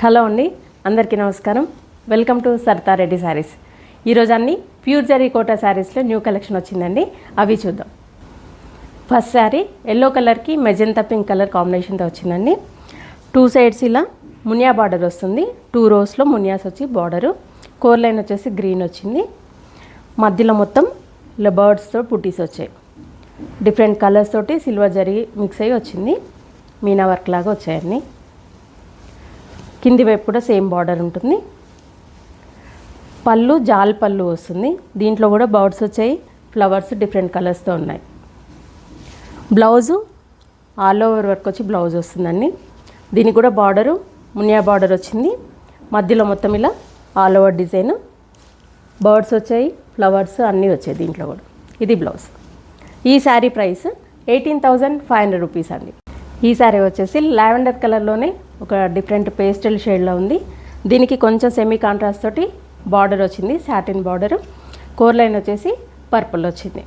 Hello అండి, అందరికీ నమస్కారం. Welcome to Saritha Reddy sarees. ఈరోజు అన్ని ప్యూర్ జరీ కోటా శారీస్లో న్యూ కలెక్షన్ వచ్చిందండి. అవి చూద్దాం. ఫస్ట్ శారీ ఎల్లో కలర్కి మెజెంతా పింక్ కలర్ కాంబినేషన్తో వచ్చిందండి. 2 సైడ్స్ ఇలా మునియా బార్డర్ వస్తుంది. 2 రోస్లో మునియాస్ వచ్చి బార్డరు. కోర్ లైన్ వచ్చేసి గ్రీన్ వచ్చింది. మధ్యలో మొత్తం ఇలా బర్డ్స్తో బుటీస్ వచ్చాయి. డిఫరెంట్ కలర్స్ తోటి సిల్వర్ జరీ మిక్స్ అయ్యి వచ్చింది. మీనా వర్క్ లాగా వచ్చాయన్నీ. కింది వైపు కూడా సేమ్ బార్డర్ ఉంటుంది. పళ్ళు జాల్ పళ్ళు వస్తుంది. దీంట్లో కూడా బర్డ్స్ వచ్చాయి. ఫ్లవర్స్ డిఫరెంట్ కలర్స్తో ఉన్నాయి. బ్లౌజు ఆల్ ఓవర్ వర్క్ వచ్చి బ్లౌజ్ వస్తుందండి. దీనికి కూడా బార్డరు మునియా బార్డర్ వచ్చింది. మధ్యలో మొత్తం ఇలా ఆల్ ఓవర్ డిజైన్ బర్డ్స్ వచ్చాయి, ఫ్లవర్స్ అన్నీ వచ్చాయి దీంట్లో కూడా. ఇది బ్లౌజ్. ఈ శారీ ప్రైస్ 18,500 రూపీస్ అండి. ఈ శారీ వచ్చేసి లావెండర్ కలర్లోనే ఒక డిఫరెంట్ పేస్టల్ షేడ్లో ఉంది. దీనికి కొంచెం సెమీ కాంట్రాస్ట్ తోటి బార్డర్ వచ్చింది, సాటిన్ బార్డర్. కోర్ లైన్ వచ్చేసి పర్పుల్ వచ్చింది.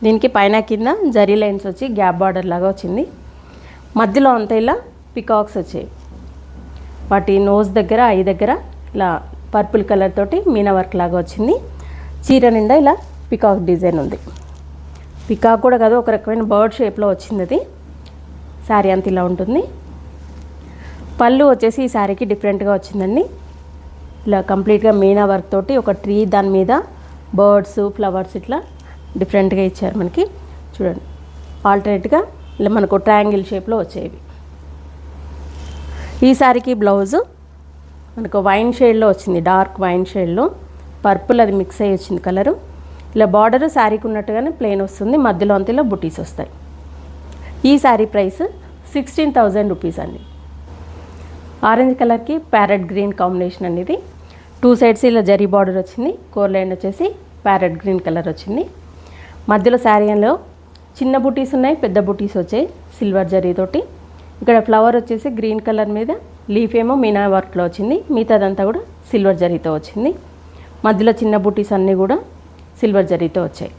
దీనికి పైన కింద జరీ లైన్స్ వచ్చి గ్యాప్ బార్డర్ లాగా వచ్చింది. మధ్యలో అంతా ఇలా పికాక్స్ వచ్చాయి. వాటి నోస్ దగ్గర, ఐ దగ్గర ఇలా పర్పుల్ కలర్ తోటి మీనా వర్క్ లాగా వచ్చింది. చీర నిండా ఇలా పికాక్ డిజైన్ ఉంది. పికాక్ కూడా కాదు, ఒక రకమైన బర్డ్ షేప్లో వచ్చింది. అది శారీ అంత ఇలా ఉంటుంది. పళ్ళు వచ్చేసి ఈ శారీకి డిఫరెంట్గా వచ్చిందండి. ఇలా కంప్లీట్గా మీనా వర్క్ తోటి ఒక ట్రీ, దాని మీద బర్డ్స్, ఫ్లవర్స్ ఇట్లా డిఫరెంట్గా ఇచ్చారు మనకి. చూడండి, ఆల్టర్నేట్గా ఇలా మనకు ట్రయాంగిల్ షేప్లో వచ్చేవి. ఈ శారీకి బ్లౌజు మనకు వైన్ షేడ్లో వచ్చింది. డార్క్ వైన్ షేడ్లో పర్పుల్ అది మిక్స్ అయ్యి వచ్చింది కలరు. ఇలా బార్డరు శారీకి ఉన్నట్టుగానే ప్లెయిన్ వస్తుంది. మధ్యలో అంతా ఇలా బుటీస్ వస్తాయి. ఈ శారీ ప్రైస్ 16,000 రూపీస్ అండి. ఆరెంజ్ కలర్కి ప్యారెట్ గ్రీన్ కాంబినేషన్ అండి. ఇది 2 సైడ్స్ ఇలా జరీ బార్డర్ వచ్చింది. కోర్ లైన్ వచ్చేసి ప్యారెట్ గ్రీన్ కలర్ వచ్చింది. మధ్యలో శారీలో చిన్న బుటీస్ ఉన్నాయి, పెద్ద బుటీస్ వచ్చాయి సిల్వర్ జరీతోటి. ఇక్కడ ఫ్లవర్ వచ్చేసి గ్రీన్ కలర్ మీద, లీఫ్ ఏమో మీనా వర్క్లో వచ్చింది. మిగతాదంతా కూడా సిల్వర్ జరీతో వచ్చింది. మధ్యలో చిన్న బుటీస్ అన్నీ కూడా సిల్వర్ జరీతో వచ్చాయి.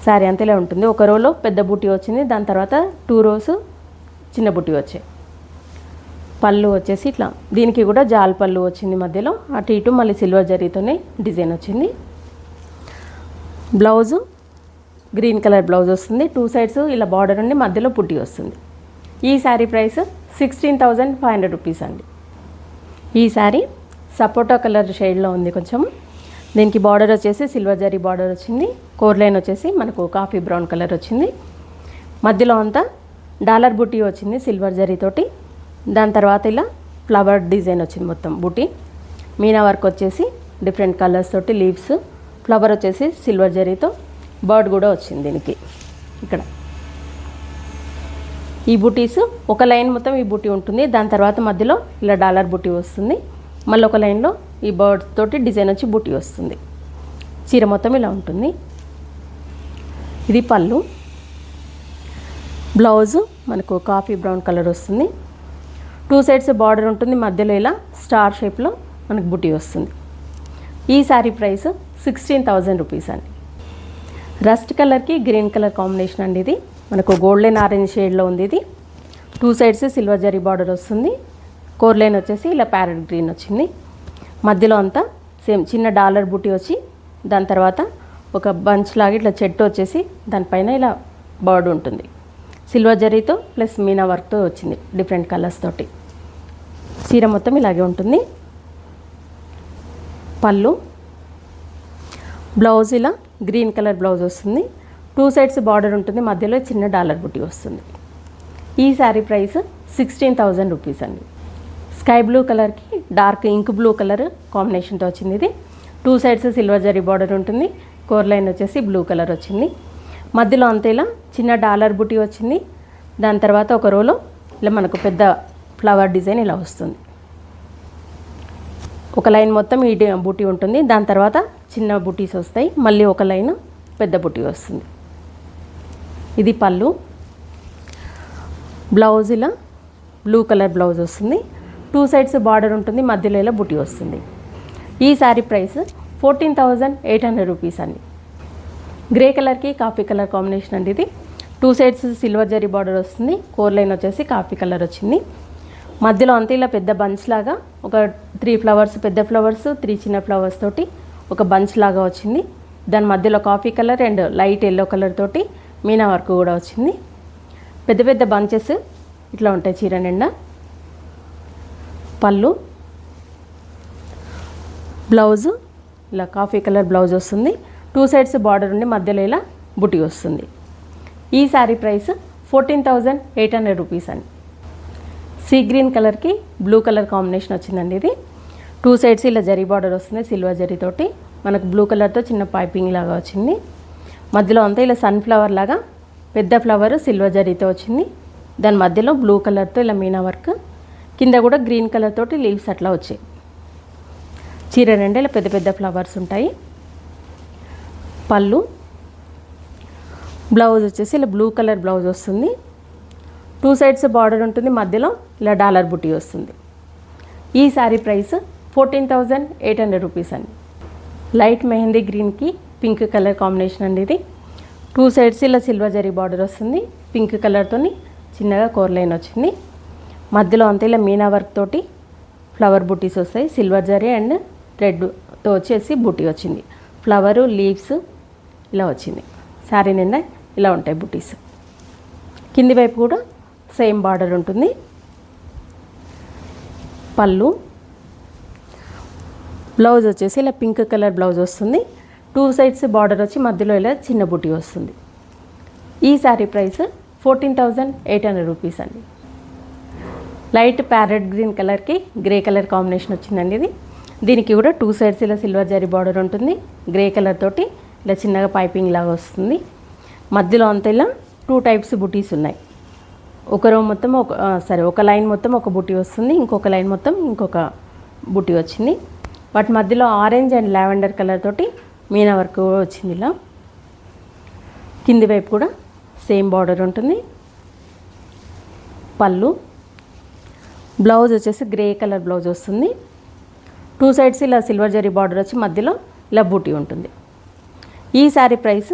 శారీ అంతేలా ఉంటుంది. ఒక రోలో పెద్ద బుటీ వచ్చింది, దాని తర్వాత 2 రోస్ చిన్న బుటీ వచ్చాయి. పళ్ళు వచ్చేసి ఇట్లా, దీనికి కూడా జాల్ పళ్ళు వచ్చింది. మధ్యలో అటు ఇటు మళ్ళీ సిల్వర్ జరీతోనే డిజైన్ వచ్చింది. బ్లౌజు గ్రీన్ కలర్ బ్లౌజ్ వస్తుంది. 2 సైడ్స్ ఇలా బార్డర్ ఉండి మధ్యలో బుటీ వస్తుంది. ఈ శారీ ప్రైస్ 16,500 రూపీస్ అండి. ఈ శారీ సపోటా కలర్ షేడ్లో ఉంది కొంచెం. దీనికి బార్డర్ వచ్చేసి సిల్వర్ జరీ బార్డర్ వచ్చింది. కోర్ లైన్ వచ్చేసి మనకు కాఫీ బ్రౌన్ కలర్ వచ్చింది. మధ్యలో అంతా డాలర్ బుటీ వచ్చింది సిల్వర్ జరీతోటి. దాని తర్వాత ఇలా ఫ్లవర్ డిజైన్ వచ్చింది మొత్తం బుటీ. మీనా వర్క్ వచ్చేసి డిఫరెంట్ కలర్స్ తోటి లీవ్స్, ఫ్లవర్ వచ్చేసి సిల్వర్ జరీతో బర్డ్ కూడా వచ్చింది దీనికి. ఇక్కడ ఈ బుటీస్ ఒక లైన్ మొత్తం ఈ బుటీ ఉంటుంది. దాని తర్వాత మధ్యలో ఇలా డాలర్ బుటీ వస్తుంది. మళ్ళీ ఒక లైన్లో ఈ బర్డ్ తోటి డిజైన్ వచ్చి బుటీ వస్తుంది. చీర మొత్తం ఇలా ఉంటుంది. ఇది పళ్ళు. బ్లౌజు మనకు కాఫీ బ్రౌన్ కలర్ వస్తుంది. 2 సైడ్స్ బార్డర్ ఉంటుంది. మధ్యలో ఇలా స్టార్ షేప్లో మనకు బుటీ వస్తుంది. ఈ శారీ ప్రైస్ 16,000 రూపీస్ అండి. రస్ట్ కలర్కి గ్రీన్ కలర్ కాంబినేషన్ అండి. ఇది మనకు గోల్డెన్ ఆరెంజ్ షేడ్లో ఉంది. ఇది 2 సైడ్స్ సిల్వర్ జరీ బార్డర్ వస్తుంది. కోర్ లైన్ వచ్చేసి ఇలా ప్యారెట్ గ్రీన్ వచ్చింది. మధ్యలో అంతా సేమ్ చిన్న డాలర్ బుటీ వచ్చి, దాని తర్వాత ఒక బంచ్ లాగా ఇట్లా చెట్టు వచ్చేసి దానిపైన ఇలా బర్డ్ ఉంటుంది. సిల్వర్ జరీతో ప్లస్ మీనా వర్క్తో వచ్చింది డిఫరెంట్ కలర్స్ తోటి. చీర మొత్తం ఇలాగే ఉంటుంది. పళ్ళు, బ్లౌజ్ ఇలా గ్రీన్ కలర్ బ్లౌజ్ వస్తుంది. 2 సైడ్స్ బార్డర్ ఉంటుంది. మధ్యలో చిన్న డాలర్ బుటీ వస్తుంది. ఈ శారీ ప్రైస్ 16,000 రూపీస్ అండి. స్కై బ్లూ కలర్కి డార్క్ ఇంక్ బ్లూ కలర్ కాంబినేషన్తో వచ్చింది. ఇది 2 సైడ్స్ సిల్వర్ జరీ బార్డర్ ఉంటుంది. కోర్ లైన్ వచ్చేసి బ్లూ కలర్ వచ్చింది. మధ్యలో అంతా ఇలా చిన్న డాలర్ బుటీ వచ్చింది. దాని తర్వాత ఒక రోలో ఇలా మనకు పెద్ద ఫ్లవర్ డిజైన్ ఇలా వస్తుంది. ఒక లైన్ మొత్తం ఈ బుటీ ఉంటుంది. దాని తర్వాత చిన్న బుటీస్ వస్తాయి. మళ్ళీ ఒక లైన్ పెద్ద బుటీ వస్తుంది. ఇది పళ్ళు. బ్లౌజ్ ఇలా బ్లూ కలర్ బ్లౌజ్ వస్తుంది. 2 సైడ్స్ బార్డర్ ఉంటుంది. మధ్యలో ఇలా బుటీ వస్తుంది. ఈ శారీ ప్రైస్ 14,800 రూపీస్ అండి. గ్రే కలర్కి కాఫీ కలర్ కాంబినేషన్ అండి. ఇది 2 సైడ్స్ సిల్వర్ జరీ బార్డర్ వస్తుంది. కోర్ లైన్ వచ్చేసి కాఫీ కలర్ వచ్చింది. మధ్యలో అంతా ఇలా పెద్ద బంచ్ లాగా ఒక 3 ఫ్లవర్స్, పెద్ద ఫ్లవర్స్, 3 చిన్న ఫ్లవర్స్ తోటి ఒక బంచ్ లాగా వచ్చింది. దాని మధ్యలో coffee colour and light yellow colour తోటి మీనా వర్క్ కూడా వచ్చింది. పెద్ద పెద్ద బంచెస్ ఇట్లా ఉంటాయి చీర నిండా. పళ్ళు, బ్లౌజు ఇలా కాఫీ కలర్ బ్లౌజ్ వస్తుంది. 2 సైడ్స్ బార్డర్ ఉండి మధ్యలో ఇలా బుటీ వస్తుంది. ఈ శారీ ప్రైస్ 14,800 రూపీస్ అండి. సీ గ్రీన్ కలర్కి బ్లూ కలర్ కాంబినేషన్ వచ్చిందండి. ఇది 2 సైడ్స్ ఇలా జరీ బార్డర్ వస్తుంది సిల్వర్ జరీతోటి. మనకు బ్లూ కలర్తో చిన్న పైపింగ్ లాగా వచ్చింది. మధ్యలో అంతా ఇలా సన్ఫ్లవర్ లాగా పెద్ద ఫ్లవర్ సిల్వర్ జరీతో వచ్చింది. దాని మధ్యలో బ్లూ కలర్తో ఇలా మీనా వర్క్, కింద కూడా గ్రీన్ కలర్ తోటి లీవ్స్ అట్లా వచ్చాయి. చీర నిండా ఇలా పెద్ద పెద్ద ఫ్లవర్స్ ఉంటాయి. పళ్ళు, బ్లౌజ్ వచ్చేసి ఇలా బ్లూ కలర్ బ్లౌజ్ వస్తుంది. 2 సైడ్స్ బార్డర్ ఉంటుంది, మధ్యలో ఇలా డాలర్ బుటీ వస్తుంది. ఈ శారీ ప్రైస్ 14,800 రూపీస్ అండి. లైట్ మెహందీ గ్రీన్కి పింక్ కలర్ కాంబినేషన్ అండి. ఇది 2 సైడ్స్ ఇలా సిల్వర్ జరీ బార్డర్ వస్తుంది. పింక్ కలర్తో చిన్నగా కోర్ లైన్ వచ్చింది. మధ్యలో అంతా ఇలా మీనా వర్క్ తోటి ఫ్లవర్ బుటీస్ వస్తాయి. సిల్వర్ జరీ అండ్ థ్రెడ్తో వచ్చేసి బుటీ వచ్చింది. ఫ్లవరు, లీవ్స్ ఇలా వచ్చింది. శారీ నిండా ఇలా ఉంటాయి బుటీస్. కింది వైపు కూడా సేమ్ బార్డర్ ఉంటుంది. పళ్ళు, బ్లౌజ్ వచ్చేసి ఇలా పింక్ కలర్ బ్లౌజ్ వస్తుంది. 2 సైడ్స్ బార్డర్ వచ్చి మధ్యలో ఇలా చిన్న బుటీ వస్తుంది. ఈ శారీ ప్రైస్ 14,800 రూపీస్ అండి. లైట్ ప్యారెట్ గ్రీన్ కలర్కి గ్రే కలర్ కాంబినేషన్ వచ్చిందండి. ఇది దీనికి కూడా 2 సైడ్స్ ఇలా సిల్వర్ జరీ బార్డర్ ఉంటుంది. గ్రే కలర్ తోటి ఇలా చిన్నగా పైపింగ్ లాగా వస్తుంది. మధ్యలో అంతా ఇలా 2 టైప్స్ బుటీస్ ఉన్నాయి. ఒక రో మొత్తం ఒక లైన్ మొత్తం ఒక బుటీ వస్తుంది. ఇంకొక లైన్ మొత్తం ఇంకొక బుటీ వచ్చింది. వాటి మధ్యలో ఆరెంజ్ అండ్ లావెండర్ కలర్ తోటి మీనా వర్క్ వచ్చింది. ఇలా కింది వైపు కూడా సేమ్ బార్డర్ ఉంటుంది. పళ్ళు, బ్లౌజ్ వచ్చేసి గ్రే కలర్ బ్లౌజ్ వస్తుంది. 2 సైడ్స్ ఇలా సిల్వర్ జరీ బార్డర్ వచ్చి మధ్యలో ఇలా బూటీ ఉంటుంది. ఈ శారీ ప్రైస్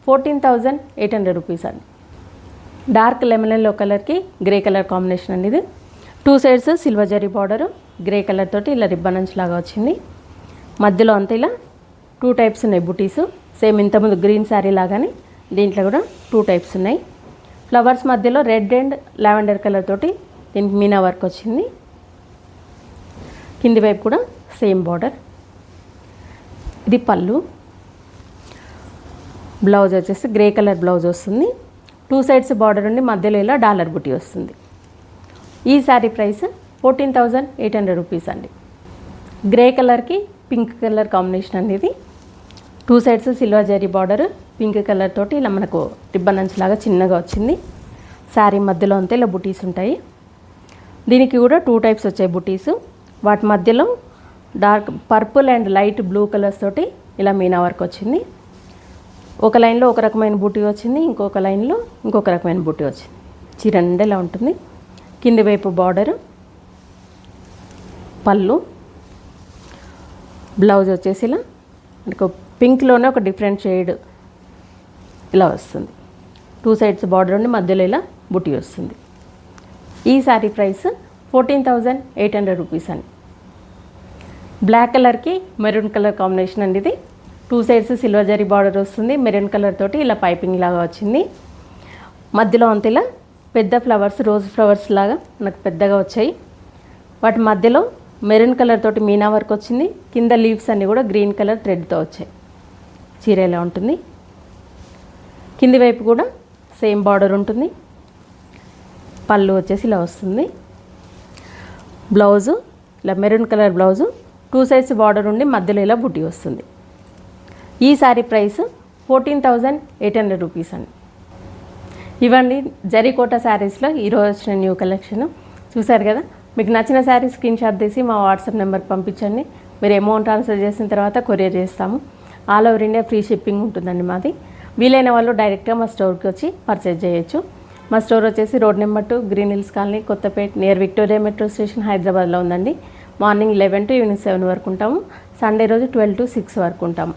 14,800 రూపీస్ అండి. డార్క్ లెమన్ ఎల్లో కలర్కి గ్రే కలర్ కాంబినేషన్ అండి. ఇది 2 sides silver zari border grey colour తోటి ఇలా రిబ్బన్ అంచ్ లాగా వచ్చింది. మధ్యలో అంతా ఇలా 2 టైప్స్ ఉన్నాయి బుటీస్. సేమ్ ఇంతకుముందు గ్రీన్ శారీ లాగానే దీంట్లో కూడా 2 టైప్స్ ఉన్నాయి. ఫ్లవర్స్ మధ్యలో రెడ్ అండ్ లావెండర్ కలర్ తోటి దీనికి మీనా వర్క్ వచ్చింది. కింది వైపు కూడా సేమ్ బార్డర్. ఇది పళ్ళు, బ్లౌజ్ వచ్చేసి గ్రే కలర్ బ్లౌజ్ వస్తుంది. 2 సైడ్స్ బార్డర్ ఉండి మధ్యలో ఇలా డాలర్ బుటీ వస్తుంది. ఈ శారీ ప్రైస్ 14,800 రూపీస్ అండి. గ్రే కలర్కి పింక్ కలర్ కాంబినేషన్ అండి. ఇది 2 sides silver zari border pink colour తోటి ఇలా మనకు రిబ్బన్ అంచులాగా చిన్నగా వచ్చింది. శారీ మధ్యలో అంతా ఇలా బుటీస్ ఉంటాయి. దీనికి కూడా 2 టైప్స్ వచ్చాయి బుటీస్. వాటి మధ్యలో dark purple and light blue colours తోటి ఇలా మీనా వర్క్ వచ్చింది. ఒక లైన్లో ఒక రకమైన బూటీ వచ్చింది, ఇంకొక లైన్లో ఇంకొక రకమైన బూటీ వచ్చింది. చీర నిండా ఇలా ఉంటుంది. కింది వైపు బార్డరు, పళ్ళు, బ్లౌజ్ వచ్చేసి ఇలా మనకు పింక్లోనే ఒక డిఫరెంట్ షేడ్ ఇలా వస్తుంది. 2 సైడ్స్ బార్డర్ ఉండి మధ్యలో ఇలా బుటీ వస్తుంది. ఈ శారీ ప్రైస్ 14,800 రూపీస్ అండి. బ్లాక్ కలర్కి మెరూన్ కలర్ కాంబినేషన్ అండి. ఇది 2 సైడ్స్ సిల్వర్ జరీ బార్డర్ వస్తుంది. మెరూన్ కలర్ తోటి ఇలా పైపింగ్ లాగా వచ్చింది. మధ్యలో అంత ఇలా పెద్ద ఫ్లవర్స్, రోజ్ ఫ్లవర్స్ లాగా మనకు పెద్దగా వచ్చాయి. వాటి మధ్యలో మెరూన్ కలర్ తోటి మీనా వర్క్ వచ్చింది. కింద లీవ్స్ అన్నీ కూడా గ్రీన్ కలర్ థ్రెడ్తో వచ్చాయి. చీర ఇలా ఉంటుంది. కింది వైపు కూడా సేమ్ బార్డర్ ఉంటుంది. పళ్ళు వచ్చేసి ఇలా వస్తుంది. బ్లౌజు ఇలా maroon colour blouse 2 sides border ఉండి మధ్యలో ఇలా బుట్టి వస్తుంది. ఈ శారీ ప్రైస్ 14,800 రూపీస్ అండి. ఇవ్వండి జరీకోట శారీస్లో ఈరోజు వచ్చిన న్యూ కలెక్షన్ చూసారు కదా. మీకు నచ్చిన శారీ స్క్రీన్ షాట్ తీసి మా వాట్సాప్ నెంబర్కి పంపించండి. మీరు అమౌంట్ ట్రాన్స్ఫర్ చేసిన తర్వాత కొరియర్ చేస్తాము. All over India free shipping ఉంటుందండి మాది. వీలైన వాళ్ళు డైరెక్ట్గా మా స్టోర్కి వచ్చి పర్చేజ్ చేయొచ్చు. మా స్టోర్ వచ్చేసి road number 2 green hills colony, Kothapet, near Victoria metro station, హైదరాబాద్లో ఉందండి. మార్నింగ్ 11 to ఈవినింగ్ 7 వరకు ఉంటాము. సండే రోజు 12 to 6 వరకు ఉంటాము.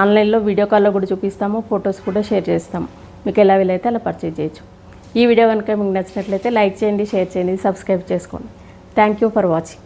ఆన్లైన్లో వీడియో కాల్లో కూడా చూపిస్తాము, ఫొటోస్ కూడా షేర్ చేస్తాము. మీకు ఎలా వీలైతే అలా పర్చేజ్ చేయొచ్చు. ఈ వీడియో కనుక మీకు నచ్చినట్లయితే లైక్ చేయండి, షేర్ చేయండి, సబ్స్క్రైబ్ చేసుకోండి. Thank you for watching.